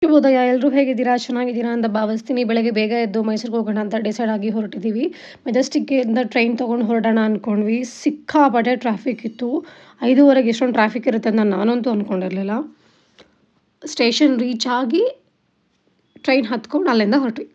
ಶುಭೋದಯ, ಎಲ್ಲರೂ ಹೇಗಿದ್ದೀರಾ? ಚೆನ್ನಾಗಿದ್ದೀರಾ ಅಂತ ಭಾವಿಸ್ತೀನಿ. ಬೆಳಗ್ಗೆ ಬೇಗ ಎದ್ದು ಮೈಸೂರಿಗೆ ಹೋಗೋಣ ಅಂತ ಡಿಸೈಡ್ ಆಗಿ ಹೊರಟಿದ್ದೀವಿ. ಮೆಜೆಸ್ಟಿಕ್ಕಿಂದ ಟ್ರೈನ್ ತೊಗೊಂಡು ಹೊರಡೋಣ ಅಂದ್ಕೊಂಡ್ವಿ. ಸಿಕ್ಕಾಪಟ್ಟೆ ಟ್ರಾಫಿಕ್ ಇತ್ತು. 5:30ಗೆ ಎಷ್ಟೊಂದು ಟ್ರಾಫಿಕ್ ಇರುತ್ತೆ ಅಂತ ನಾನಂತೂ ಅಂದ್ಕೊಂಡಿರಲಿಲ್ಲ. ಸ್ಟೇಷನ್ ರೀಚ್ ಆಗಿ ಟ್ರೈನ್ ಹತ್ಕೊಂಡು ಅಲ್ಲಿಂದ ಹೊರಟ್ವಿ.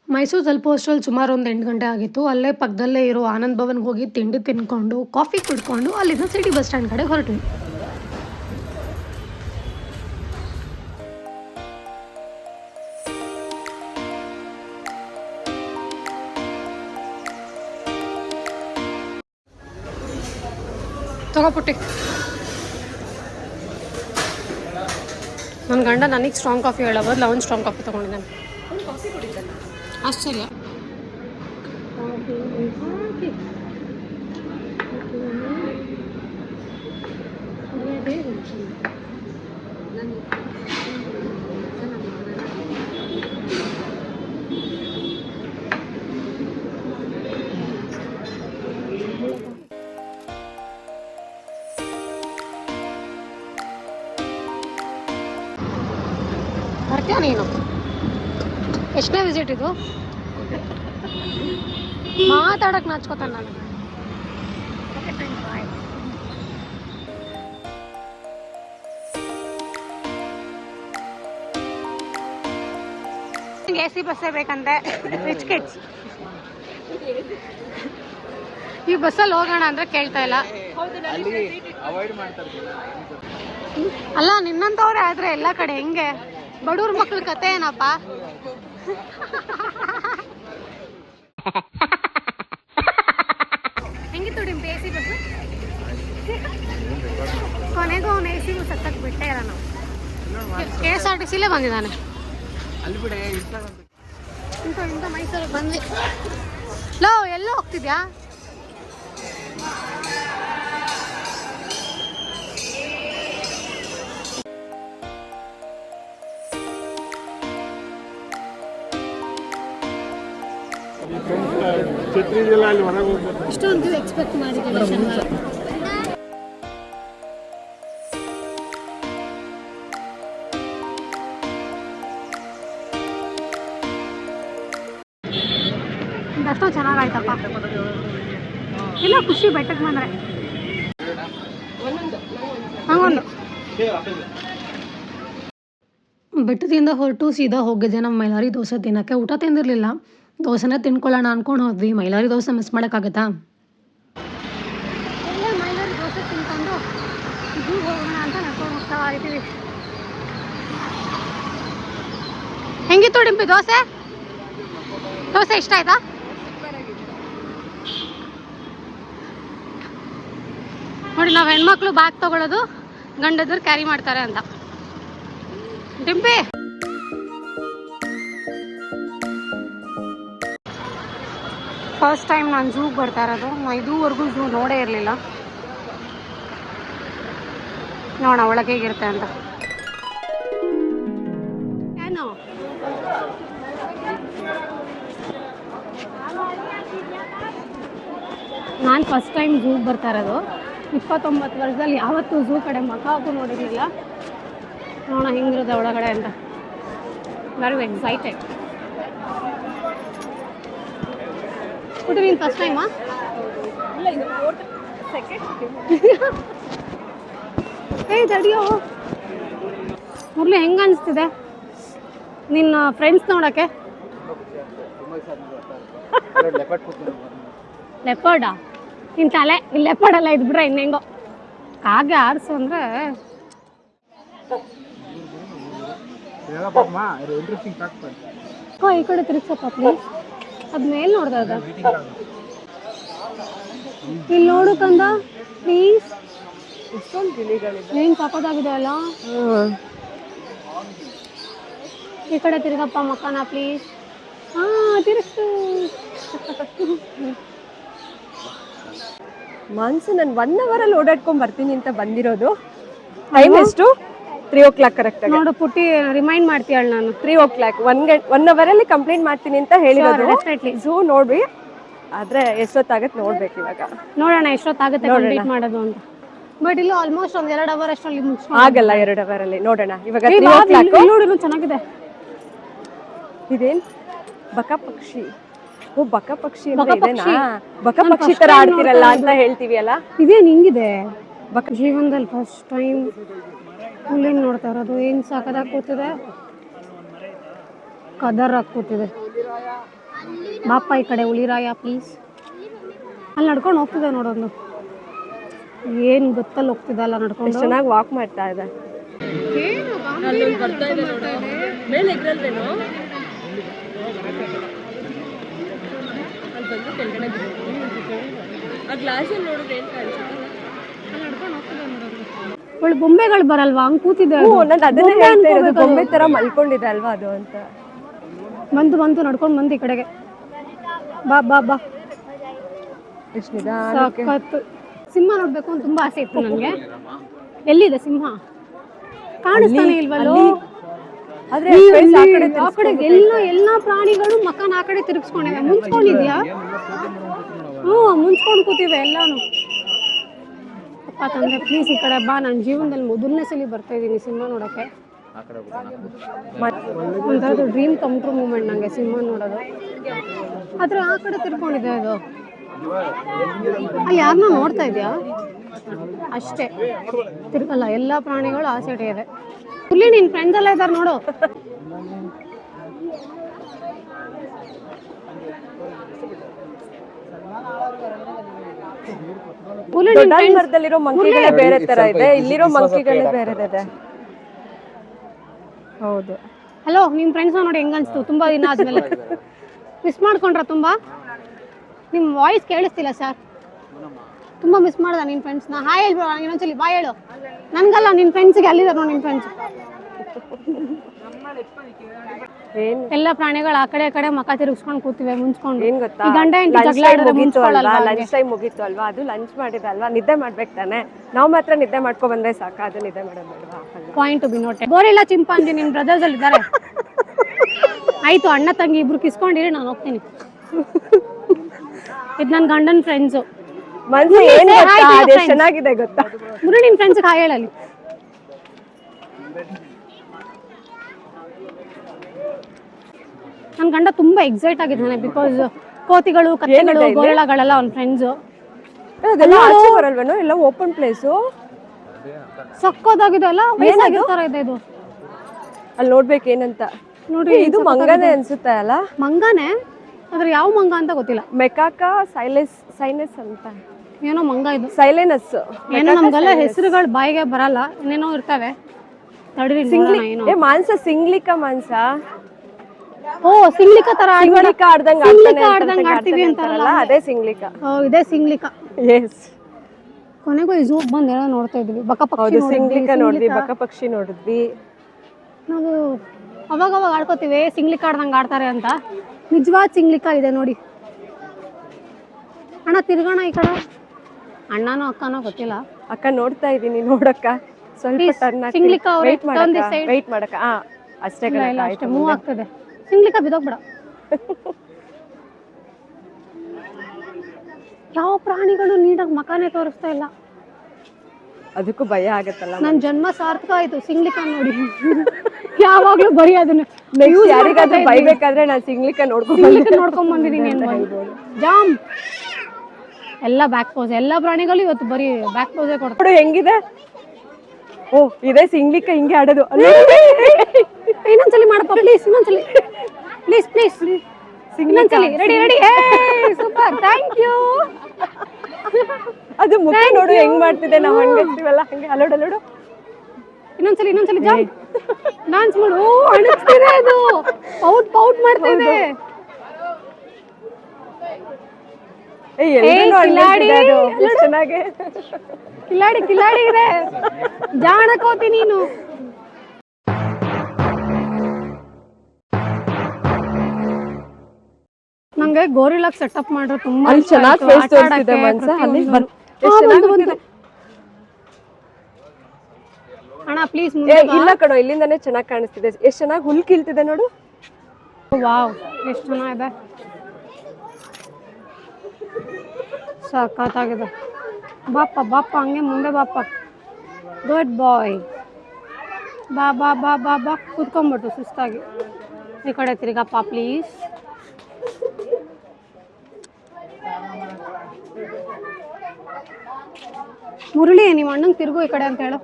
ಮೈಸೂರು ತಲುಪುವಷ್ಟರಲ್ಲಿ ಸುಮಾರು ಒಂದು 8 ಗಂಟೆ ಆಗಿತ್ತು. ಅಲ್ಲೇ ಪಕ್ಕದಲ್ಲೇ ಇರೋ ಆನಂದ್ ಭವನ್ಗೆ ಹೋಗಿ ತಿಂಡಿ ತಿನ್ಕೊಂಡು ಕಾಫಿ ಕುಡ್ಕೊಂಡು ಅಲ್ಲಿಂದ ಸಿಟಿ ಬಸ್ ಸ್ಟ್ಯಾಂಡ್ ಕಡೆ ಹೊರಟ್ವಿ. ತಗೋಪುಟ್ಟಿ, ನನ್ನ ಗಂಡ ನನಗೆ ಸ್ಟ್ರಾಂಗ್ ಕಾಫಿ ಹೇಳೋ ಬದಲು ಅವನು ಸ್ಟ್ರಾಂಗ್ ಕಾಫಿ ತೊಗೊಂಡಿದ್ದಾನೆ. ಆಶ್ಚರ್ಯ. ಬರ್ತೀಯ ನೀನು? ಎಷ್ಟನೇ ವಿಸಿಟ್ ಇದು? ಮಾತಾಡಕ್ಕೆ ನಾಚ್ಕೋತಾನೆ ನಾನು. AC ಬಸ್ಸೇ ಬೇಕಂತೆ, ರಿಚ್ ಕಿಡ್ಸ್. ಈ ಬಸ್ಸಲ್ಲಿ ಹೋಗೋಣ ಅಂದ್ರೆ ಕೇಳ್ತಾ ಇಲ್ಲ. ಅಲ್ಲ, ನಿನ್ನಂತವ್ರೆ ಆದ್ರೆ ಎಲ್ಲ ಕಡೆ ಹೆಂಗೆ? ಬಡವ್ರ ಮಕ್ಳ ಕತೆ ಏನಪ್ಪ? ಹೆಂಗಿತ್ತು ಡಿಂಪಿ AC ಬಸ್? ಕೊನೆಗೂ ಅವ್ನು AC ಬಸ್ ಹತ್ತಕ್ಕೆ ಬಿಟ್ಟೇ ಇರ. ನಾವು KSRTCಲೇ ಬಂದಿದ್ದಾನೆ. ಇಂಥ ಮೈಸೂರಿಗೆ ಬಂದ್ವಿ. ಲೋ, ಎಲ್ಲೋ ಹೋಗ್ತಿದ್ಯಾ? ಇಷ್ಟೊಂದು ಎಕ್ಸ್ಪೆಕ್ಟ್ ಮಾಡಿದ್ದೀವಿ ಶನಿವಾರ. ಅಷ್ಟೋ ಚೆನ್ನಾಗಾಯ್ತಪ್ಪ. ಇಲ್ಲ, ಖುಷಿ ಬೆಟ್ಟಕ್ಕೆ ಬಂದರೆ ಹಂಗೊಂದು. ಬೆಟ್ಟದಿಂದ ಹೊರಟು ಸೀದಾ ಹೋಗಿದ್ದೆ ನಮ್ಮ ಮೈಲಾರಿ ದೋಸೆ ತಿನ್ನೋಕ್ಕೆ. ಊಟ ತಿಂದಿರಲಿಲ್ಲ, ದೋಸೆನೇ ತಿನ್ಕೊಳ್ಳೋಣ ಅಂದ್ಕೊಂಡು ಹೋದ್ವಿ. ಮೈಲಾರಿ ದೋಸೆ ಮಿಸ್ ಮಾಡೋಕ್ಕಾಗತ್ತಾ? ಮೈಲಾರಿ ದೋಸೆ ತಿನ್ಕೊಂಡು ಝೂ ಹೋಗೋಣ ಅಂತ ನಡ್ಕೊಂಡು ಹೋಗ್ತಾ ಇದ್ದೀವಿ. ಹೆಂಗಿತ್ತು ಡಿಂಪಿ ದೋಸೆ? ದೋಸೆ ಇಷ್ಟ ಆಯ್ತಾ? ನೋಡಿ, ನಾವು ಹೆಣ್ಮಕ್ಳು ಬ್ಯಾಗ್ ತಗೊಳ್ಳೋದು, ಗಂಡದ್ರು ಕ್ಯಾರಿ ಮಾಡ್ತಾರೆ ಅಂತ. ಡಿಂಪಿ, ಫಸ್ಟ್ ಟೈಮ್ ನಾನು ಝೂಗೆ ಬರ್ತಾ ಇರೋದು. ನಾನು ಇದುವರೆಗೂ ಝೂ ನೋಡೇ ಇರಲಿಲ್ಲ. ನೋಡೋಣ ಒಳಗೆ ಹೇಗಿರುತ್ತೆ ಅಂತ. ಏನು ನಾನು ಫಸ್ಟ್ ಟೈಮ್ ಝೂಗೆ ಬರ್ತಾ ಇರೋದು. 29 ವರ್ಷದಲ್ಲಿ ಯಾವತ್ತೂ ಝೂ ಕಡೆ ಮಖ ಹಾಕು ನೋಡಿರಲಿಲ್ಲ. ನೋಡೋಣ ಹೆಂಗಿರುತ್ತೆ ಒಳಗಡೆ ಅಂತ. Very excited. ಬಿಟ್ಟು ನೀನು ಫಸ್ಟ್ ಟೈಮಾ? ಏಯ್ ತಡಿಯೋ, ಮುರಳಿ, ಹೆಂಗೆ ಅನಿಸ್ತಿದೆ ನಿನ್ನ ಫ್ರೆಂಡ್ಸ್ ನೋಡೋಕ್ಕೆ? ಲೆಪರ್ಡಾ? ನಿನ್ನ ತಲೆ ಲೆಪರ್ಡೆಲ್ಲ ಇದ್ಬಿಟ್ರೆ ಇನ್ನೆಂಗೋ ಹಾಗೆ ಆರಿಸು ಅಂದರೆ. ಈ ಕಡೆ ತಿರುಗ್ಸಪ್ಪ ಪ್ಲೀಸ್. ಅದು ಮೇಲೆ ನೋಡ್ದ ಅದ ಇಲ್ಲಿ ನೋಡು ಕಂದ ಪ್ಲೀಸ್. ಏನು ಸಖತ್ತಾಗಿದೆ ಅಲ್ಲ. ಈ ಕಡೆ ತಿರುಗಪ್ಪ ಮಕ್ಕನ ಪ್ಲೀಸ್. ತಿರುಗಿಸು. ಮಾನ್ಸು ನಾನು 1 hour ಅಲ್ಲಿ ಓಡಾಡ್ಕೊಂಡ್ ಬರ್ತೀನಿ ಅಂತ ಬಂದಿರೋದು. ಟೈಮ್ ಎಷ್ಟು? 3 o'clock ಕರೆಕ್ಟ್ ಆಗಿ. ನೋಡು ಪುಟ್ಟಿ ರಿಮೈಂಡ್ ಮಾಡ್ತೀಯಲ್ಲ ನಾನು. 3 o'clock 1 hour ಅಲ್ಲಿ ಕಂಪ್ಲೀಟ್ ಮಾಡ್ತೀನಿ ಅಂತ ಹೇಳಿರೋದು. ಝೂ ನೋಡ್ರಿ, ಆದ್ರೆ ಎಷ್ಟೊತ್ತಾಗತ್ತೆ ನೋಡ್ಬೇಕು ಇವಾಗ. ನೋಡೋಣ ಎಷ್ಟೊತ್ತಾಗುತ್ತೆ ಕಂಪ್ಲೀಟ್ ಮಾಡೋದು ಅಂತ. ಬಟ್ ಇಲ್ಲಿ ಆಲ್ಮೋಸ್ಟ್ 1-2 hour ಅಷ್ಟರಲ್ಲಿ ಮುಗಿಸ್ಕೊಂಡು ಆಗಲ್ಲ. 2 hour ಅಲ್ಲಿ ನೋಡೋಣ. ಇವಾಗ 3 o'clock. ನೋಡು ಚೆನ್ನಾಗಿದೆ. ಇದೇನ್ ಬಕ ಪಕ್ಷಿ? ಓ ಬಕ ಪಕ್ಷಿ ಅಂದ್ರೆ ಇದೇನಾ? ಬಕ ಪಕ್ಷಿ ತರ ಆಡ್ತಿರಲ್ಲ ಅಂತ ಹೇಳ್ತೀವಿ ಅಲ್ಲ, ಇದೇನ್ ಹಿಂಗಿದೆ? ಜೀವನದಲ್ಲಿ ಫಸ್ಟ್ ಟೈಮ್ ಹುಲ್ಲಿನ ನೋಡ್ತಾ ಇರೋದು. ಏನ್ ಸಾಕದಾಗಿ ಕೂತಿದೆ, ಕದರ್ ಆಗಿ ಕೂತಿದೆ. ಬಾಪ ಈ ಕಡೆ ಹುಲಿರಾಯ ಪ್ಲೀಸ್. ಅಲ್ಲಿ ನಡ್ಕೊಂಡು ಹೋಗ್ತಿದೆ ನೋಡೋದು. ಏನ್ ಗೊತ್ತಲ್ಲಿ ಹೋಗ್ತಿದೆ ಅಲ್ಲ ನಡ್ಕೊಂಡು. ಚೆನ್ನಾಗಿ ವಾಕ್ ಮಾಡ್ತಾ ಇದೆ. ಅಲ್ಲೊಂದು ಬರ್ತಾ ಇದೆ ನೋಡು, ಮೇಲೆ ಎಗ್ರಲ್ವೇನೋ. ಅಲ್ಲಿ ಬಂದು ಕೆಳಗಡೆ ಆ ಗ್ಲಾಸಲ್ಲಿ ನೋಡಿದ್ರೆ ಏನ್ ಕಾಣಿಸುತ್ತೆ? ಒಳ್ಳೆ ಬೊಂಬೆಗಳು ಬರಲ್ವಾ ಹಂಗ್ ಕೂತಿದೆ. ನಾನು ಅದನ್ನೇ ಹೇಳ್ತಾ ಇರೋದು, ಬೊಂಬೆ ತರ ಮಲ್ಕೊಂಡಿದೆ ಅಲ್ವಾ ಅದು ಅಂತ. ಬಂತು ನಡ್ಕೊಂಡು ಬಂದು ಈ ಕಡೆಗೆ. ಬಾ ಬಾ ಬಾ. ಎಷ್ಟು ನಿಧಾನಕ್ಕೆ. ಸಿಂಹ ನೋಡ್ಬೇಕು ಅಂತ ತುಂಬಾ ಆಸೆ ಇತ್ತು ನನಗೆ. ಎಲ್ಲಿದೆ ಸಿಂಹ? ಕಾಣಿಸ್ತಾನೆ ಇಲ್ವಲ್ಲೋ. ಆದ್ರೆ ಆ ಕಡೆ ಎಲ್ಲಾ ಪ್ರಾಣಿಗಳು ಮಕ್ಕನ ಆ ಕಡೆ ತಿರುಗಿಸ್ಕೊಂಡಿವೆ. ಮುಂಚ್ಕೊಂಡಿದ್ಯಾ? ಮುಂಚ್ಕೊಂಡು ಕೂತಿವೆ ಎಲ್ಲಾನು. ಅಪ್ಪ ತಂದೆ ಪ್ಲೀಸ್ ಈ ಕಡೆ ಬಾ. ನನ್ನ ಜೀವನದಲ್ಲಿ ಮೊದಲನೇ ಸಲ ಬರ್ತಾ ಇದ್ದೀನಿ ಸಿಂಹ ನೋಡೋಕ್ಕೆ. ಒಂಥರದ್ದು ಡ್ರೀಮ್ ಕಮ್ ಟ್ರೂ ಮೂಮೆಂಟ್ ನನಗೆ ಸಿಂಹ ನೋಡೋದು. ಆದ್ರೆ ಆ ಕಡೆ ತಿರ್ಕೊಂಡಿದೆ ಅದು. ಅಲ್ಲಿ ಯಾರನ್ನೂ ನೋಡ್ತಾ ಇದೆಯಾ ಅಷ್ಟೇ, ತಿರ್ಗಲ್ಲ. ಎಲ್ಲ ಪ್ರಾಣಿಗಳು ಆ ಸೈಡ್ ಇದೆ. ಇಲ್ಲಿ ನಿನ್ ಫ್ರೆಂಡ್ಸ್ ಎಲ್ಲ ಇದ್ದಾರೆ ನೋಡು. ಮರದಲ್ಲಿರೋ ಮಂಕಿಗಳೇ ಬೇರೆ ತರ ಇದೆ, ಇಲ್ಲಿರೋ ಮಂಕಿಗಳೇ ಬೇರೆ ಇದೆ. ಹೌದು. ಹಲೋ, ನಿಮ್ ಫ್ರೆಂಡ್ಸ್ ನೋಡಿ ಹೆಂಗ ಅನ್ಸ್ತು ತುಂಬಾ ದಿನ ಆದ್ಮೇಲೆ? ಮಿಸ್ ಮಾಡ್ಕೊಂಡ್ರ ತುಂಬಾ? ನಿಮ್ ವಾಯ್ಸ್ ಕೇಳಿಸ್ತಿಲ್ಲ ಸರ್. ತುಂಬಾ ಮಿಸ್ ಮಾಡ್ದ ನಿನ್ ಫ್ರೆಂಡ್ಸ್ನ? ಹಾಯ್ ಹೇಳ್ಬಿಡ ಇನ್ನೊಂದ್ಸಲಿ, ಬಾಯ್ ಹೇಳು. ನನ್ಗಲ್ಲ, ನಿನ್ ಫ್ರೆಂಡ್ಸ್ಗೆ ಅಲ್ಲಿದಾರ ನೋಡಿ ನಿನ್ ಫ್ರೆಂಡ್ಸ್. ಎಲ್ಲ ಪ್ರಾಣಿಗಳು ಆ ಕಡೆ ಮಕ ತಿರುಗಿಸ್ಕೊಂಡು ಕೂತಿವೆ ಮುಂಚ್ಕೊಂಡು. ಏನ್ ಗೊತ್ತಾ, ಲಂಚ್ ಟೈಮ್ ಮುಗೀತು ಅಲ್ವಾ? ಅದು ಲಂಚ್ ಮಾಡಿದಲ್ವಾ, ನಿದ್ದೆ ಮಾಡ್ಬೇಕು ತಾನೆ. ನಾವು ಮಾತ್ರ ನಿದ್ದೆ ಮಾಡ್ಕೊ ಬಂದ್ರೆ ಸಾಕ, ಅದು ನಿದ್ದೆ ಮಾಡೋದು ಬೇಡವಾ? Point to be noted. Gorilla chimpanzee ನಿನ್ ಬ್ರದರ್ಸ್ ಅಲ್ಲಿ ಇದ್ದಾರೆ. ಆಯ್ತು, ಅಣ್ಣ ತಂಗಿ ಇಬ್ರು ಕಿಸ್ಕೊಂಡಿರಿ, ನಾನು ಹೋಗ್ತೀನಿ. ಇದು ನನ್ನ ಗಂಡನ ಫ್ರೆಂಡ್ಸು. ಚೆನ್ನಾಗಿದೆ ಗೊತ್ತಾ? ಮುರು ನಿನ್ ಫ್ರೆಂಡ್ಸ್ಗೆ ಹಾಯ್ ಹೇಳಲಿ. ನನ್ನ ಗಂಡ ತುಂಬಾ ಎಕ್ಸೈಟ್ ಆಗಿದ್ದಾನೆ ಬಿಕಾಸ್ ಕೋತಿಗಳು, ಕತ್ತೆಗಳು, ಗೋರಿಳಗಳೆಲ್ಲ ಅವ್ನ ಫ್ರೆಂಡ್ಸು. ಬರಲ್ವೇನೋ? ಎಲ್ಲ ಓಪನ್ ಪ್ಲೇಸು, ಸಕ್ಕದಾಗಿದೆ ಅಲ್ಲ. ವಯಸ್ಸಾಗಿರ್ತಾರ ಇದೆ ಇದು. ಅಲ್ಲಿ ನೋಡ್ಬೇಕು ಏನಂತ ನೋಡಿ. ಇದು ಮಂಗನೇ ಅನ್ಸುತ್ತೆ ಅಲ್ಲ? ಮಂಗನೇ, ಆದ್ರೆ ಯಾವ ಮಂಗ ಅಂತ ಗೊತ್ತಿಲ್ಲ. ಮೆಕಾಕಾ ಸೈನಸ್ ಅಂತ ಏನೋ ಮಂಗ ಇದು. ಸೈಲೆನಸ್ ಏನೋ ನಮ್ಗೆಲ್ಲ ಹೆಸರುಗಳು ಬಾಯಿಗೆ ಬರಲ್ಲ, ಏನೇನೋ ಇರ್ತವೆ. ಮಾಂಸ ಸಿಂಗ್ಲಿಕ ಮಾಂಸ. ಓ ಸಿಂಗ್ಲಿಕ ತರ ಆಡ್ದಂಗ ಆಡ್ತೀವಿ ಅಂತಾರಲ್ಲ, ಅದೇ ಸಿಂಗ್ಲಿಕ. ಇದೇ ಸಿಂಗ್ಲಿಕ. ಎಸ್. ಕೊನೆಗೂ ಈ ಝೂ ಬಂದು ಎಲ್ಲ ನೋಡ್ತಾ ಇದ್ವಿ. ಬಕ ಪಕ್ಷಿ ಸಿಂಗ್ಲಿಕ ನೋಡಿದ್ವಿ, ಬಕ ಪಕ್ಷಿ ನೋಡಿದ್ವಿ. ನಾವು ಅವಾಗ ಆಡ್ಕೋತೀವಿ ಸಿಂಗ್ಲಿಕ ಆಡ್ದಂಗ ಆಡ್ತಾರೆ ಅಂತ. ನಿಜವಾದ ಸಿಂಗ್ಲಿಕ ಇದೆ ನೋಡಿ. ಅಣ್ಣ ತಿರ್ಗೋಣ ಈ ಕಡೆ. ಅಣ್ಣನೋ ಅಕ್ಕನೋ ಗೊತ್ತಿಲ್ಲ. ಅಕ್ಕ ನೋಡ್ತಾ ಇದೀನಿ, ನೋಡಕ್ಕ ಸ್ವಲ್ಪ ಸಿಂಗ್ಲಿಕ ವೆಯ್ಟ್ ಮಾಡಕ್ಕ. ಅಷ್ಟೇ ಅಷ್ಟೇ ಮೂವ್ ಆಗ್ತದೆ. ಸಿಂಗ್ಲಿಕ ಬಿದೋಗ್ಬೇಡ. ಯಾವ ಪ್ರಾಣಿಗಳು ನೀಟಾಗಿ ಮಕಾನೇ ತೋರಿಸ್ತಾ ಇಲ್ಲ. ಅದಕ್ಕೂ ಭಯ ಆಗತ್ತಲ್ಲ. ನನ್ ಜನ್ಮ ಸಾರ್ಥಕ ಆಯ್ತು ಸಿಂಗ್ಲಿಕ ನೋಡಿ. ಯಾವಾಗ್ಲೂ ಬರೀ ಅದನ್ನ ಯಾರಿಗಾದ್ರೂ ಬೈಬೇಕಾದ್ರೆ ನಾನು ಸಿಂಗ್ಲಿಕ ನೋಡ್ಕೊಂಡ್ ಬಂದಿದ್ದೀನಿ. ಜಾಮ್ ಎಲ್ಲ ಬ್ಯಾಕ್ ಪೋಸ್. ಎಲ್ಲ ಪ್ರಾಣಿಗಳು ಇವತ್ತು ಬರೀ ಬ್ಯಾಕ್ ಪೋಸೇ ಕೊಡ್ತಾರೆ. ಹೆಂಗಿದೆ? ಓ ಇದೇ ಸಿಂಗ್ಲಿಕ ಹಿಂಗೆ ಆಡೋದು. ಇನ್ನೊಂದ್ಸಲಿ ಮಾಡಪ್ಪ ಪ್ಲೀಸ್, ಇನ್ನೊಂದ್ಸಲಿ ಪ್ಲೀಸ್ ಪ್ಲೀಸ್. ಇನ್ನೊಂದ್ಸಲಿ. ರೆಡಿ. Super, thank you. ಅದು ಮುಖ ನೋಡು ಹೆಂಗ್ ಮಾಡ್ತಿದೆ, ನಾವು ಹಂಗಿರ್ತೀವಲ್ಲ ಹಂಗೆ. ಅಲೋಡು ಇನ್ನೊಂದ್ಸಲಿ ಜಾಂಪ್ ಡಾನ್ಸ್ ಮಾಡು. ಅಣಿಸ್ತಿದೆ ಅದು, ಪೌಟ್ ಮಾಡ್ತಾ ಇದೆ. ಕಿಲಾಡಿ ಇದೆ. ಜಾಣಕೋತಿ ನೀನು. ನಂಗೆ ಗೋರಿಲಾಗ್ ಸೆಟಪ್ ಮಾಡ್ರೆ ತುಂಬಾ ಅಲ್ಲಿ ಚೆನ್ನಾಗಿ ಫೇಸ್ ತೋರಿಸ್ತಿದೆ ಮನ್ಸ ಅಲ್ಲಿ ಅಣ್ಣ ಪ್ಲೀಸ್ ಇಲ್ಲ ಕಣೋ ಇಲ್ಲಿಂದಾನೇ ಚೆನ್ನಾಗಿ ಕಾಣಿಸ್ತಿದೆ ಎಷ್ಟು ಚೆನ್ನಾಗಿ ಹುಲ್ ಕೀಳ್ತಿದೆ ನೋಡು ವಾವ್ ಎಷ್ಟು ಚೆನ್ನಾಗಿದೆ ಸಖತ್ತಾಗಿದೆ ಬಾಪ ಬಾಪ ಹಂಗೆ ಮುಂದೆ ಬಾಪ ಗುಡ್ ಬಾಯ್ ಬಾ ಬಾ ಬಾ ಬಾ ಬಾ ಕೂತ್ಕೊಂಡ್ಬಿಟ್ಟು ಸುಸ್ತಾಗಿ ಈ ಕಡೆ ತಿರ್ಗಪ್ಪ ಪ್ಲೀಸ್ ಮುರಳಿ ನಿಮ್ಮ ಅಣ್ಣಂಗೆ ತಿರುಗು ಈ ಕಡೆ ಅಂತ ಹೇಳು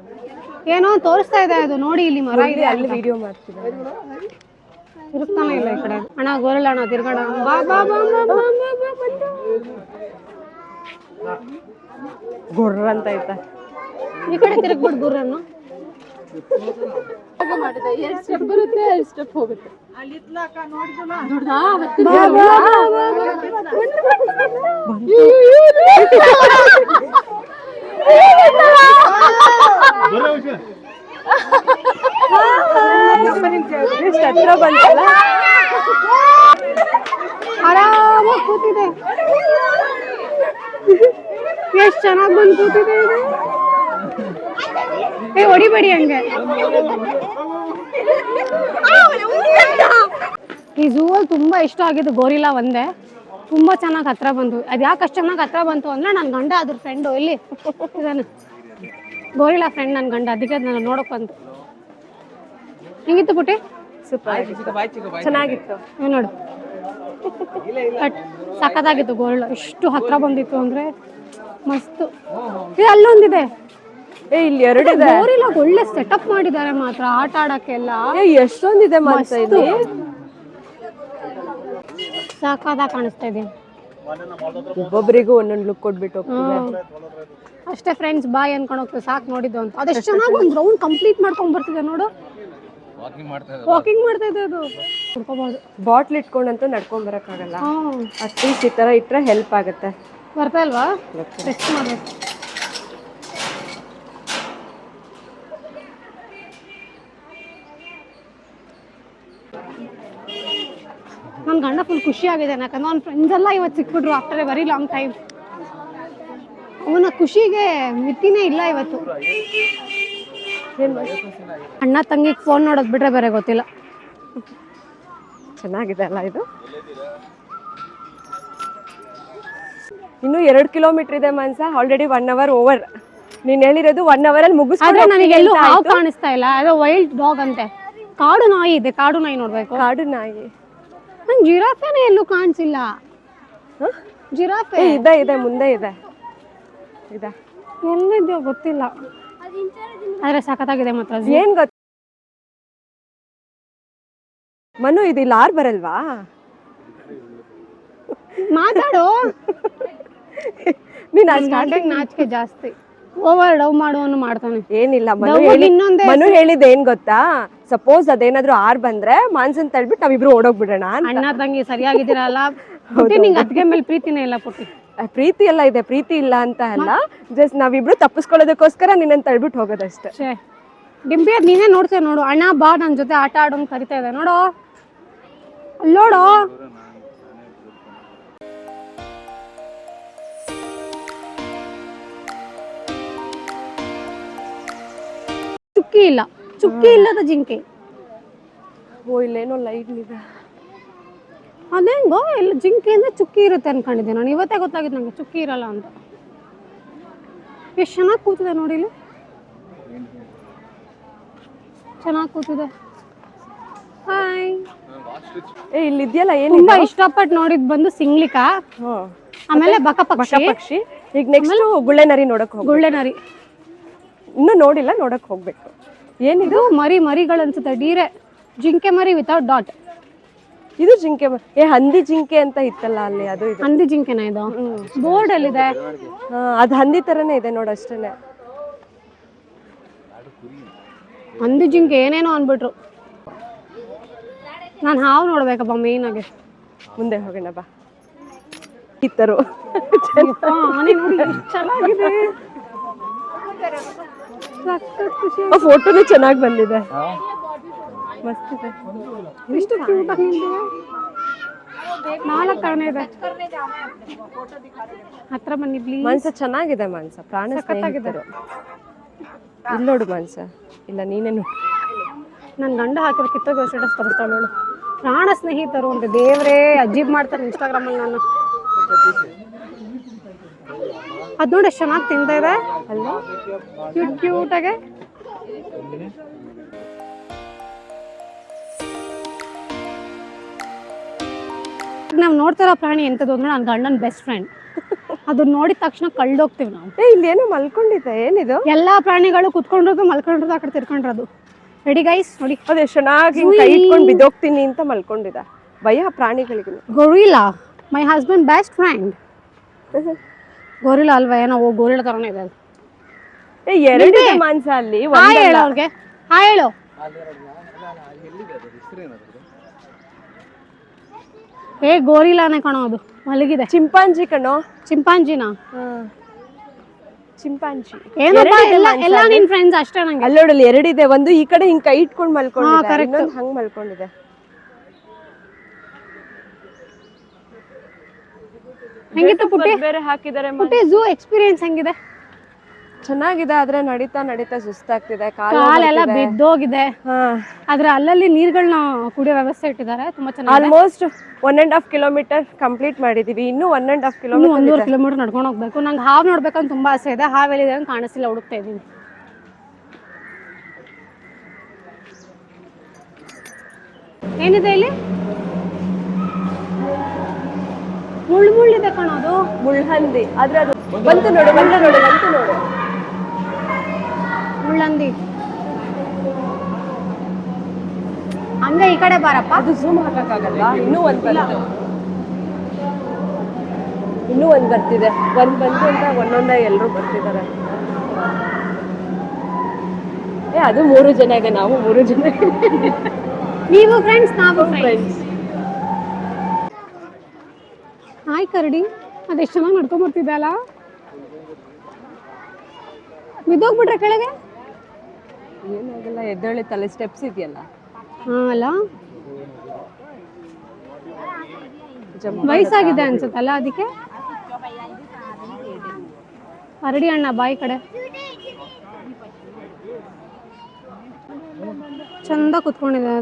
ಏನೋ ತೋರಿಸ್ತಾ ಇದೆ ಅದು ನೋಡಿ ಇಲ್ಲಿ ಮರ ಇದೆ ಅಲ್ಲಿ ವಿಡಿಯೋ ಮಾಡ್ತಿದ್ದೆ ತಿರುಗ್ತಾನೆ ಇಲ್ಲ ಈ ಕಡೆ ಅಣ್ಣ ಗೋರಲ್ಲ ಅಣ್ಣ ತಿರ್ಗಣ ಬಾ ಬಾ ಬಾ ಗುರ್ರ ಅಂತ ಐತೆ ಈ ಕಡೆ ತಿರುಗ್ಬಿಟ್ಟು ಗುರ್ರನ್ನು ಎರಡು ಸ್ಟೆಪ್ ಬರುತ್ತೆ ಎರಡು ಸ್ಟೆಪ್ ಹೋಗುತ್ತೆ ಹತ್ರ ಬಂತಲ್ಲ ಆರಾಮಾಗಿ ಕೂತಿದೆ ಎಷ್ಟು ಚೆನ್ನಾಗಿ ಬಂದು ಕೂತಿದೆ ಏ ಹೊಡಿಬೇಡಿ ಹಂಗೆ ಈ ಝೂ ಅಲ್ಲಿ ತುಂಬಾ ಇಷ್ಟ ಆಗಿದ್ದು ಗೋರಿಲಾ ಒಂದೇ ತುಂಬಾ ಚೆನ್ನಾಗಿ ಹತ್ರ ಬಂತು ಅದು ಯಾಕೆ ಅಷ್ಟು ಚೆನ್ನಾಗಿ ಹತ್ರ ಬಂತು ಅಂದ್ರೆ ನನ್ನ ಗಂಡ ಅದ್ರ ಫ್ರೆಂಡು ಇಲ್ಲಿ ಇದಾನೆ ಗೋರಿಲಾ ಫ್ರೆಂಡ್ ನನ್ನ ಗಂಡ ಅದಕ್ಕೆ ನಾನು ನೋಡಕ್ ಬಂತು ಹೆಂಗಿತ್ತು ಪುಟ್ಟಿ ಸೂಪರ್ ಚೆನ್ನಾಗಿತ್ತು ನೋಡು ಸಖತ್ತಾಗಿತ್ತು ಗೋರಿಲಾ ಎಷ್ಟು ಹತ್ರ ಬಂದಿತ್ತು ಅಂದ್ರೆ ಮಸ್ತ್ ಅಲ್ಲೊಂದಿದೆ ಇಲ್ಲಿ ಎರಡಿದೆ ಗೋರಿಲಾ ಒಳ್ಳೆ ಸೆಟಪ್ ಮಾಡಿದ್ದಾರೆ ಮಾತ್ರ ಆಟ ಆಡಕ್ಕೆಲ್ಲ ಎಷ್ಟೊಂದಿದೆ ಮನ್ಸ ಇಲ್ಲಿ ಸಾಕಾದಾಗ ಕಾಣಿಸ್ತಾ ಇದೆ ಒಬ್ಬೊಬ್ಬರಿಗೂ ಒಂದೊಂದು ಲುಕ್ ಕೊಟ್ಬಿಟ್ಟು ಹೋಗ್ತಿದೆ ಅಷ್ಟೇ ಫ್ರೆಂಡ್ಸ್ ಬಾಯ್ ಅನ್ಕೊಂಡು ಹೋಗ್ತದೆ ಸಾಕು ನೋಡಿದ್ದು ಅಂತ ಅದೆಷ್ಟು ಚೆನ್ನಾಗಿ ಒಂದು ರೌಂಡ್ ಕಂಪ್ಲೀಟ್ ಮಾಡ್ಕೊಂಡ್ ಬರ್ತಿದೆ ನೋಡು ವಾಕಿಂಗ್ ಮಾಡ್ತಾ ಇದೆ ಅದು ನೋಡ್ಕೋಬಹುದು ಬಾಟ್ಲ್ ಇಟ್ಕೊಂಡಂತೂ ನಡ್ಕೊಂಡ್ ಬರಕ್ಕಾಗಲ್ಲ ಅಟ್ಲೀಸ್ಟ್ ಈ ತರ ಇಟ್ರೆ ಹೆಲ್ಪ್ ಆಗುತ್ತೆ ಬರ್ತಾ ಇಲ್ವಾ ಟೆಸ್ಟ್ ಮಾಡ್ಬೇಕು ನನ್ನ ಗಂಡ ಫುಲ್ ಖುಷಿ ಆಗಿದೆ ಯಾಕಂದ್ರೆ ಅವ್ನ ಫ್ರೆಂಡ್ಸ್ ಎಲ್ಲ ಇವತ್ತು ಸಿಕ್ಬಿಟ್ರು after a very long time ಅವನ ಖುಷಿಗೆ ಮಿತಿನೇ ಇಲ್ಲ ಇವತ್ತು ಅಣ್ಣ ತಂಗಿಗೆ ಫೋನ್ ನೋಡೋದು ಬಿಟ್ರೆ ಬೇರೆ ಗೊತ್ತಿಲ್ಲ ಚೆನ್ನಾಗಿದೆ ಅಲ್ಲ ಇದು ಇನ್ನು 2 ಕಿಲೋಮೀಟರ್ ಇದೆ ಮನ್ಸ ಆಲ್ರೆಡಿ 1 ಅವರ್ ಓವರ್ ನೀನ್ ಹೇಳಿರೋದು 1 ಅವರ್ ಅಲ್ಲಿ ಮುಗಿಸ್ಕೊಂಡು ನನಗೆ ಎಲ್ಲೂ ಹಾವು ಕಾಣಿಸ್ತಾ ಇಲ್ಲ ಅದು ವೈಲ್ಡ್ ಡಾಗ್ ಅಂತೆ ಕಾಡು ನಾಯಿ ಇದೆ ಕಾಡು ನಾಯಿ ನೋಡ್ಬೇಕು ಕಾಡು ನಾಯಿ ನಂಗೆ ಜಿರಾಫೆನೇ ಎಲ್ಲೂ ಕಾಣಿಸಿಲ್ಲ ಜಿರಾಫೆ ಇದೆ ಮುಂದೆ ಇದೆ ಎಲ್ಲಿದ್ಯೋ ಗೊತ್ತಿಲ್ಲ ಆದ್ರೆ ಸಖತ್ತಾಗಿದೆ ಮಾತ್ರ ಏನ್ ಗೊತ್ತ ಮನು ಇದು ಇಲ್ಲಿ ಆರ್ ಬರಲ್ವಾ ಮಾತಾಡು ನೀನ್ ಸ್ಟಾರ್ಟಿಂಗ್ ನಾಚಿಕೆ ಜಾಸ್ತಿ ಓವರ್ ಡವ್ ಮಾಡುವನು ಮಾಡ್ತಾನೆ ಏನಿಲ್ಲ ಮನು ಹೇಳಿದ ಏನ್ ಗೊತ್ತಾ ಸಪೋಸ್ ಅದೇನಾದ್ರೂ ಆರ್ ಬಂದ್ರೆ ಮಾನ್ಸನ್ ತಳ್ಬಿಟ್ಟು ನಾವಿಬ್ರು ಓಡೋಗ್ಬಿಡೋಣ ಅಣ್ಣ ತಂಗಿ ಸರಿಯಾಗಿದ್ದೀರಲ್ಲ ನಿಂಗೆ ಅದ್ಗೆ ಮೇಲೆ ಪ್ರೀತಿನೇ ಇಲ್ಲ ಪುಟ್ಟಿ ಪ್ರೀತಿ ಎಲ್ಲ ಇದೆ ಪ್ರೀತಿ ಇಲ್ಲ ಅಂತ ಅಲ್ಲ ಜಸ್ಟ್ ನಾವಿಬ್ರು ತಪ್ಪಿಸ್ಕೊಳ್ಳೋದಕ್ಕೋಸ್ಕರ ನಿನ್ನನ್ ತಳ್ಬಿಟ್ಟು ಹೋಗೋದಷ್ಟೇ ಡಿಂಪಿ ಅದ್ ನೀನೇ ನೋಡ್ತೇವೆ ನೋಡು ಅಣ್ಣ ಬಾ ನನ್ ಜೊತೆ ಆಟ ಆಡೋಂಗ್ ಕರಿತಾ ಇದೆ ನೋಡು ಅಲ್ಲೋಡು ಚುಕ್ಕಿ ಇಲ್ಲದ ಜಿಂಕೆ ಓ ಇಲ್ಲೇನೋ ಲೈಟ್ ಇದೆ ಅದೇಂಗೋ ಎಲ್ಲ ಜಿಂಕೆ ಅಂದ್ರೆ ಚುಕ್ಕಿ ಇರುತ್ತೆ ಅನ್ಕೊಂಡಿದ್ದೆ ನಾನು ಇವತ್ತೇ ಗೊತ್ತಾಗಿದ್ದು ನಂಗೆ ಚುಕ್ಕಿ ಇರಲ್ಲ ಅಂತ ಎಷ್ಟು ಚೆನ್ನಾಗಿ ಕೂತಿದೆ ನೋಡಿ ಇಲ್ಲಿ ಚೆನ್ನಾಗಿ ಕೂತಿದೆ ಹಾಯ್ ಇಲ್ಲಿದ್ಯಲ್ಲ ಏನು ತುಂಬಾ ಇಷ್ಟಪಟ್ಟು ನೋಡಿದ್ ಬಂದು ಸಿಂಗ್ಲಿಕಾ ಆಮೇಲೆ ಬಕಪಕ್ಷಿ ಈಗ ನೆಕ್ಸ್ಟ್ ಗುಳ್ಳೆನರಿ ನೋಡಕ್ ಹೋಗಿ ಗುಳ್ಳೆನರಿ ಇನ್ನೂ ನೋಡಿಲ್ಲ ನೋಡಕ್ ಹೋಗ್ಬೇಕು ಏನಿದು ಮರಿಗಳು ಅನ್ಸುತ್ತೆ ಡೀರೆ ಜಿಂಕೆ ಮರಿ ವಿತೌಟ್ ಡಾಟ್ ಇದು ಜಿಂಕೆ ಹಂದಿ ಜಿಂಕೆ ಅಂತ ಇತ್ತಲ್ಲ ಅಲ್ಲಿ ಅದು ಇದು ಹಂದಿ ಜಿಂಕೆನಾ ಇದು ಬೋರ್ಡ್ ಅಲ್ಲಿ ಇದೆ ಅದು ಹಂದಿ ತರನೇ ಇದೆ ನೋಡು ಅಷ್ಟೇನೆ ಹಂದಿ ಜಿಂಕೆ ಏನೇನೋ ಅನ್ಬಿಟ್ರು ನಾನು ಹಾವು ನೋಡ್ಬೇಕಪ್ಪ ಮೇನ್ ಆಗಿ ಮುಂದೆ ಹೋಗೋಣ ಬಾ ಇತ್ತರು ಆನೆ ನೋಡಿ ಎಷ್ಟು ಚೆನ್ನಾಗಿದೆ ಫೋಟೋನು ಚೆನ್ನಾಗಿ ಬಂದಿದೆ ಮಸ್ತ್ ಇದೆ ಎಷ್ಟು ಕ್ಯೂಟ್ ಆಗಿ 4 ಪ್ರಾಣಿ ಇದೆ. ಹತ್ರ ಬನ್ನಿ ಪ್ಲೀಸ್. ಮಾಂಸ ಚೆನ್ನಾಗಿದೆ, ಮಾಂಸ ಪ್ರಾಣ ಸ್ನೇಹಿತರು. ಇಲ್ಲಿ ನೋಡು ಮಾಂಸ. ಇಲ್ಲ ನೀನೇ ನೋಡು. ನನ್ನ ಗಂಡ ಹಾಕಿರೋ ಕಿತ್ತೋಗಿ ಸ್ಟೇಟಸ್ ತೋರಿಸ್ತಾಳೆ ಅವಳು. ಪ್ರಾಣ ಸ್ನೇಹಿತರು ಅಂತ ದೇವ್ರೇ ಅಜೀಬ್ ಮಾಡ್ತಾರೆ ಇನ್ಸ್ಟಾಗ್ರಾಮಲ್ಲಿ. ನಾನು ಅದು ನೋಡಿ ಎಷ್ಟು ಚೆನ್ನಾಗಿ ತಿಂತಾ ಇದೆ ಅಲ್ವಾ, ಕ್ಯೂಟಾಗೆ. ನಾವು ನೋಡ್ತಿರೋ ಪ್ರಾಣಿ ಎಂಥದ್ದು ಅಂದ್ರೆ ನನ್ನ ಗಂಡನ ಬೆಸ್ಟ್ ಫ್ರೆಂಡ್. ಅದು ನೋಡಿದ ತಕ್ಷಣ ಕಳ್ದೋಗ್ತೀವಿ ನಾವು. ಇಲ್ಲಿ ಏನೋ ಮಲ್ಕೊಂಡಿದ್ದೆ, ಏನಿದು? ಎಲ್ಲಾ ಪ್ರಾಣಿಗಳು ಕುತ್ಕೊಂಡಿರೋದು ಮಲ್ಕೊಂಡಿರೋದು ಆ ಕಡೆ ತಿರ್ಕೊಂಡಿರೋದು. ರೆಡಿ ಗೈಸ್ ನೋಡಿ. ಅದೇ ಚೆನ್ನಾಗಿ ಕೈ ಇಟ್ಕೊಂಡು ಬಿದ್ದೋಗ್ತೀನಿ ಅಂತ ಮಲ್ಕೊಂಡಿದ್ದ. ಭಯ ಪ್ರಾಣಿಗಳಿಗೆ. Gorilla my husband best friend. Gorilla ಅಲ್ವಾ? ಏನೋ ಗೋರಿಲ್ಲಾ ತರನೇ ಇದೆ ಅದು. ಎರಡಿದೆ ಮಾಂಸ ಅಲ್ಲಿ. ಹಾಯ್ ಹೇಳು ಅವ್ರಿಗೆ, ಹಾಯ್ ಹೇಳು. ಗೋರಿಲ್ಲಾನೇ ಕಣೋ ಅದು, ಮಲಗಿದೆ. ಚಿಂಪಾಂಜಿ ಕಣೋ. ಚಿಂಪಾಂಜಿನಾ? ಚಿಂಪಾಂಜಿ. ಏನಪ್ಪ ಎಲ್ಲ ನಿನ್ ಫ್ರೆಂಡ್ಸ್ ಅಷ್ಟೇ ನಂಗೆ. ಅಲ್ಲೋಡಲ್ಲಿ ಎರಡಿದೆ. ಒಂದು ಈ ಕಡೆ ಹಿಂಗ್ ಕೈ ಇಟ್ಕೊಂಡು ಮಲ್ಕೊಂಡಿದೆ, ಇನ್ನೊಂದು ಹಂಗ್ ಮಲ್ಕೊಂಡಿದೆ. ಹೆಂಗಿತ್ತು ಪುಟ್ಟಿ? ಬೇರೆ ಹಾಕಿದ್ದಾರೆ. ಪುಟ್ಟಿ ಝೂ ಎಕ್ಸ್ಪೀರಿಯನ್ಸ್ ಹೆಂಗಿದೆ? ಚೆನ್ನಾಗಿದೆ, ಆದ್ರೆ ನಡೀತಾ ನಡೀತಾ ಸುಸ್ತಾಗ್ತಿದೆ, ಕಾಲೆಲ್ಲ ಬಿದ್ದೋಗಿದೆ. ಆದ್ರೆ ಅಲ್ಲಲ್ಲಿ ನೀರ್ಗಳನ್ನ ಕುಡಿಯೋ ವ್ಯವಸ್ಥೆ ಇಟ್ಟಿದ್ದಾರೆ, ತುಂಬಾ ಚೆನ್ನಾಗಿ. ಆಲ್ಮೋಸ್ಟ್ 1.5 ಕಿಲೋಮೀಟರ್ ಕಂಪ್ಲೀಟ್ ಮಾಡಿದೀವಿ. ಇನ್ನು 1.5 ಕಿಲೋಮೀಟರ್, 1.5 ಕಿಲೋಮೀಟರ್ ನಡ್ಕೊಂಡು ಹೋಗ್ಬೇಕು. ನಂಗೆ ಹಾವು ನೋಡ್ಬೇಕಂತ ತುಂಬಾ ಆಸೆ ಇದೆ. ಹಾವು ಎಲ್ಲಿದೆ ಅಂತ ಕಾಣಿಸ್ತಿಲ್ಲ, ಹುಡುಕ್ತಾ ಇದೀನಿ. ಏನಿದೆ ಇಲ್ಲಿ? ಮುಳ್ಳಿದೆ ಕಣೋದು. ಮುಳ್ಹಂದಿ. ಆದ್ರೆ ಅದು ಬಂತು ನೋಡು, ಬಂತು ನೋಡು. ಮುಳ್ಳಂದಿ ಹಂಗೆ ಈ ಕಡೆ ಬಾರಪ್ಪ. ಅದು ಝೂಮ್ ಹಾಕಕ್ಕಾಗಲ್ಲ. ಇನ್ನೂ ಒಂದು ಬರ್ತಿದೆ. ಒಂದ್ ಬಂತು ಅಂತ ಒಂದೊಂದೇ ಎಲ್ಲರೂ ಬರ್ತಿದ್ದಾರೆ. ಅದು 3 ಜನ ಇದೆ, ನಾವು 3 ಜನ. ನೀವು ಫ್ರೆಂಡ್ಸ್, ನಾವು ಫ್ರೆಂಡ್ಸ್. ಹಾಯ್ ಕರಡಿ. ಅದೆಷ್ಟು ಚೆನ್ನಾಗಿ ನಡ್ಕೊಂಡ್ ಬರ್ತಿದ್ದೆ ಅಲ್ಲ. ಬಿದ್ದೋಗ್ಬಿಟ್ರೆ ಕೆಳಗೆ? ಏನಾಗಲ್ಲ, ಎದ್ದೇಳಿ ತಲೆ ಸ್ಟೆಪ್ಸ್ ಇದೆಯಲ್ಲ. ಅಲ್ಲ, ವಯಸ್ಸಾಗಿದೆ ಅನ್ಸುತ್ತಲ್ಲ ಅದಕ್ಕೆ. ಕರಡಿ ಅಣ್ಣ ಬಾಯಿ ಕಡೆ ಚಂದ ಕುತ್ಕೊಂಡಿದೆ.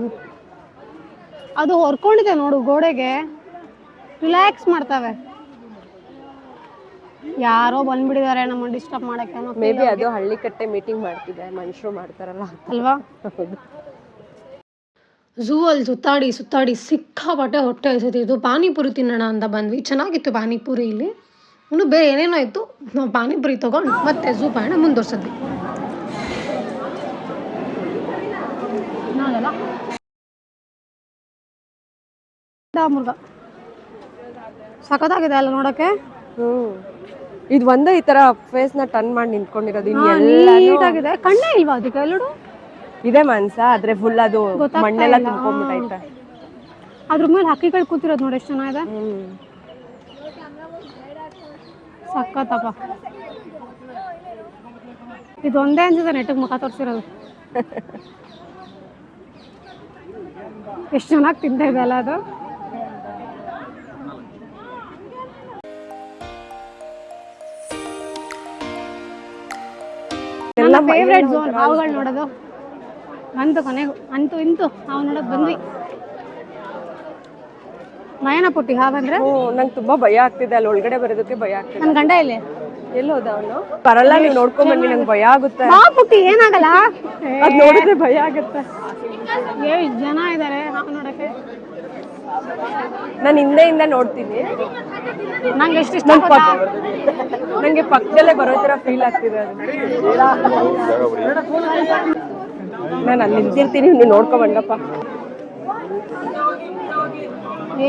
ಅದು ಹೊರ್ಕೊಂಡಿದೆ ನೋಡು ಗೋಡೆಗೆ, ರಿಲ್ಯಾಕ್ಸ್ ಮಾಡ್ತಾವೆ. ಯಾರೋ ಬಂದ್ಬಿಟ್ಟಿದ್ದಾರೆ ನಮ್ಮನ್ನು ಡಿಸ್ಟರ್ಬ್ ಮಾಡಕ್ಕೆ. ಮೇ ಬಿ ಅದು ಹಳ್ಳಿ ಕಟ್ಟೆ ಮೀಟಿಂಗ್ ಮಾಡ್ತಿದೆ, ಮನುಷ್ಯರು ಮಾಡ್ತಾರಲ್ಲ ಅಲ್ವಾ. ಝೂ ಅಲ್ಲಿ ಸುತ್ತಾಡಿ ಸಿಕ್ಕಾಪಟ್ಟೆ ಹೊಟ್ಟೆ ಹಸಿತಿದ್ದು. ಪಾನಿಪುರಿ ತಿನ್ನೋಣ ಅಂತ ಬಂದ್ವಿ. ಚೆನ್ನಾಗಿತ್ತು ಪಾನಿಪುರಿ. ಇಲ್ಲಿ ಇನ್ನು ಬೇರೆ ಏನೇನೋ ಇತ್ತು. ನಾವು ಪಾನಿಪುರಿ ತೊಗೊಂಡು ಮತ್ತೆ ಝೂ ಪಯಣ ಮುಂದುವರ್ಸಿದ್ವಿ. ಮುರುಘ ಸಖತ್ತಾಗಿದೆ ಅಲ್ಲ ನೋಡಕ್ಕೆ. ಇದು ಒಂದೇ ಈ ತರ ಫೇಸ್ ನ ಟರ್ನ್ ಮಾಡಿ ನಿಂತ್ಕೊಂಡಿರೋದು. ನೀಟಾಗಿದೆ. ಕಣ್ಣೇ ಇಲ್ವಾ ಅದಕ್ಕೆ? ಎಲ್ಲೋಡು ಇದೆ ಮಾಂಸ, ಆದ್ರೆ ಫುಲ್ ಅದು ಮಣ್ಣೆಲ್ಲ ತುಂಬ್ಕೊಂಡ್ಬಿಟ್ಟೈತೆ. ಅದ್ರ ಮೇಲೆ ಹಕ್ಕಿಗಳು ಕೂತಿರೋದು ನೋಡಿ, ಎಷ್ಟು ಚೆನ್ನಾಗಿದೆ. ಸಖತ್ತಪ್ಪ. ಇದೊಂದೇ ಅನ್ಸುತ್ತೆ ನೆಟ್ಟಿಗೆ ಮುಖ ತೋರಿಸಿರೋದು. ಎಷ್ಟು ಚೆನ್ನಾಗಿ ತಿಂತಾ ಇದೆ ಅಲ್ಲ ಅದು. ನನ್ನ ಫೇವ್ರೆಟ್ ಝೋನ್ ಹಾವುಗಳು ನೋಡೋದು. ಬಂತು ಕೊನೆಗೂ, ಅಂತೂ ಇಂತೂ ಹಾವು ನೋಡೋದು ಬಂದ್ವಿ. ಭಯನ ಪುಟ್ಟಿ ಹಾವಂದ್ರೆ? ನಂಗೆ ತುಂಬಾ ಭಯ ಆಗ್ತಿದೆ. ಅಲ್ಲಿ ಒಳಗಡೆ ಬರೋದಕ್ಕೆ ಭಯ ಆಗ್ತಿದೆ. ನನ್ನ ಗಂಡ ಇಲ್ಲಿ ಎಲ್ಲೋದ ಅವನು? ಬರಲ್ಲ, ನೀವು ನೋಡ್ಕೊಂಡ್ ಬನ್ನಿ, ನಂಗೆ ಭಯ ಆಗುತ್ತೆ. ಬಾ ಪುಟ್ಟಿ, ಏನಾಗಲ್ಲ. ಅದ್ ನೋಡಿದ್ರೆ ಭಯ ಆಗುತ್ತೆ. ಜನ ಇದಾರೆ ಹಾವು ನೋಡಕ್ಕೆ. ನಾನು ಹಿಂದೆಯಿಂದ ನೋಡ್ತೀನಿ. ನಂಗೆ ಎಷ್ಟು ಇಷ್ಟ. ನಂಗೆ ಪಕ್ಕದಲ್ಲೇ ಬರೋ ತರ ಫೀಲ್ ಆಗ್ತಿದೆ. ನಾನು ಅಲ್ಲಿ ನಿಂತಿರ್ತೀನಿ, ನೀವು ನೋಡ್ಕೊಂಡ್ ಬಂದಪ್ಪ.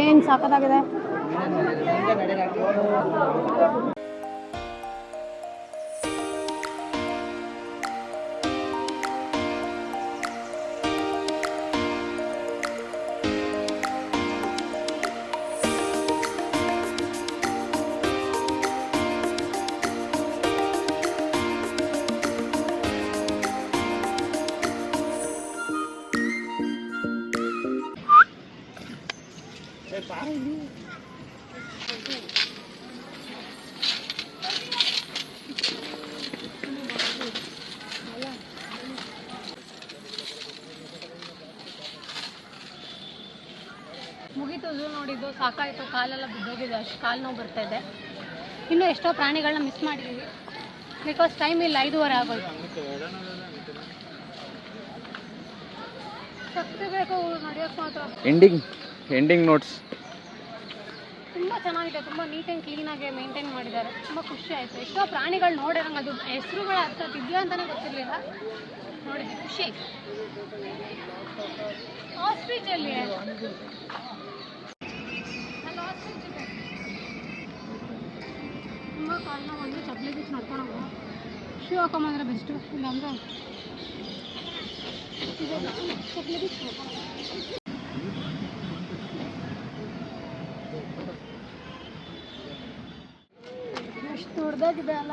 ಏನ್ ಸಾಕತ್ತಾಗಿದೆ. ಮುಗೀತು ಝೂ ನೋಡಿದ್ದು, ಸಾಕಾಯಿತು, ಕಾಲೆಲ್ಲ ಬಿದ್ದೋಗಿದೆ, ಅಷ್ಟು ಕಾಲು ನೋವು ಬರ್ತಾ ಇದೆ. ಇನ್ನೂ ಎಷ್ಟೋ ಪ್ರಾಣಿಗಳನ್ನ ಮಿಸ್ ಮಾಡಿದ್ದೀವಿ ಬಿಕಾಸ್ ಟೈಮ್ ಇಲ್ಲ, 5:30 ಆಗೋಯ್ತು. ಶಕ್ತಿ ಬೇಕು ನಡೆಯೋಕ್ಕೆ ಮಾತ್ರ. ಎಂಡಿಂಗ್ ನೋಟ್ಸ್ ತುಂಬ ಚೆನ್ನಾಗಿದೆ, ತುಂಬ ನೀಟ್ ಆ್ಯಂಡ್ ಕ್ಲೀನಾಗಿ ಮೇಂಟೈನ್ ಮಾಡಿದ್ದಾರೆ. ತುಂಬ ಖುಷಿ ಆಯಿತು. ಎಷ್ಟೋ ಪ್ರಾಣಿಗಳು ನೋಡಿ ನಂಗೆ ಅದು ಹೆಸರುಗಳ ಅರ್ಥ ಇದೆಯಾ ಅಂತಲೇ ಗೊತ್ತಿರಲಿಲ್ಲ, ನೋಡಿದ್ದೆ, ಖುಷಿ ಆಯಿತು. ಆಸ್ಟ್ರಿಚ್ ಅಲ್ಲಿ ತುಂಬ ಕಾಲನ್ನ ಒಂದು ಚಪ್ಪಲಿ ಬಿಚ್ಚಿ ನಡ್ಕೊಂಡು ಹೋಗೋ, ಶೂ ಹಾಕೊಂಬಂದ್ರೆ ಬೆಸ್ಟು, ಇಲ್ಲಾಂದರೆ ಚಪ್ಪಲಿ ಬಿಚ್ಚಿ ನಡ್ಕೊಂಡು ಎಷ್ಟು ದೊಡ್ಡದಾಗಿದೆ ಅಲ್ಲ.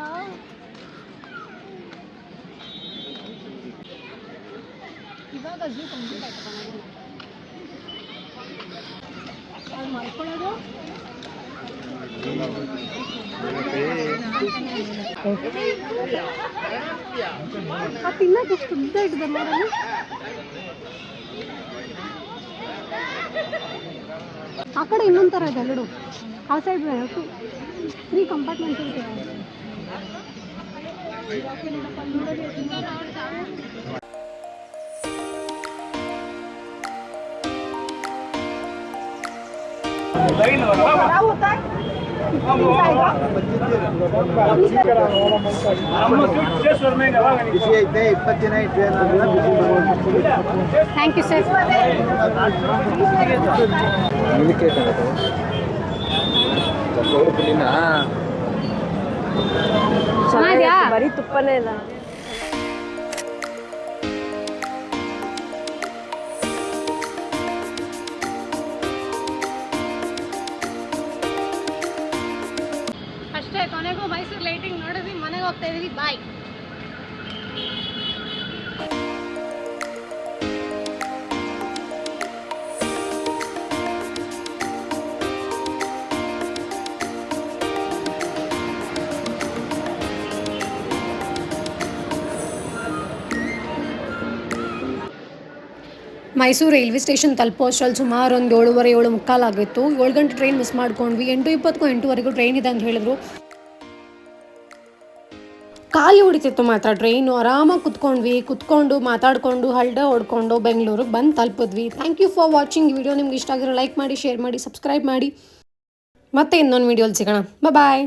ಇವಾಗ ಝೂ ಕಂಪ್ಲೀಟ್ ಆಯ್ತಪ್ಪ, ಅಲ್ಲಿ ಮಾಡ್ಕೊಳ್ಳೋದು ತಿನ್ನೋದು ಎಷ್ಟು ಉದ್ದ ಇಟ್ಟಿದೆ ನೋಡೋಣ. ಆ ಕಡೆ ಇನ್ನೊಂದು ಥರ ಇದೆ ಎರಡು, ಆ ಸೈಡ್ 3 ಕಂಪಾರ್ಟ್ಮೆಂಟ್ಸ್ ಇರುತ್ತೆ. Thank you sir. ಬರೀ ತುಪ್ಪನೇ ಇಲ್ಲ. ಅಷ್ಟೇ, ಕೊನೆಗೂ ಮೈಸೂರು ಲೈಟಿಂಗ್ ನೋಡಿದ್ವಿ, ಮನೆಗೆ ಹೋಗ್ತಾ ಇದೀವಿ. ಬಾಯ್. ಮೈಸೂರು ರೈಲ್ವೆ ಸ್ಟೇಷನ್ ತಲುಪೋ ಅಷ್ಟರಲ್ಲಿ ಸುಮಾರು ಒಂದು 7:30, 7:45 ಆಗಿತ್ತು. 7 ಗಂಟೆ ಟ್ರೈನ್ ಮಿಸ್ ಮಾಡ್ಕೊಂಡ್ವಿ. 8:20ಕ್ಕೂ 8:00ವರೆಗೂ ಟ್ರೈನ್ ಇದೆ ಅಂತ ಹೇಳಿದ್ರು. ಖಾಲಿ ಹೊಡಿತಿತ್ತು ಮಾತ್ರ ಟ್ರೈನು. ಆರಾಮಾಗಿ ಕುತ್ಕೊಂಡು ಮಾತಾಡಿಕೊಂಡು ಹಲ್ಡೆ ಹೊಡ್ಕೊಂಡು ಬೆಂಗಳೂರಿಗೆ ಬಂದು ತಲುಪಿದ್ವಿ. Thank you for watching. Video ನಿಮ್ಗೆ ಇಷ್ಟ ಆಗಿರೋ ಲೈಕ್ ಮಾಡಿ, ಶೇರ್ ಮಾಡಿ, ಸಬ್ಸ್ಕ್ರೈಬ್ ಮಾಡಿ. ಮತ್ತೆ ಇನ್ನೊಂದು ವಿಡಿಯೋಲಿ ಸಿಗೋಣ. ಬಾಯ್.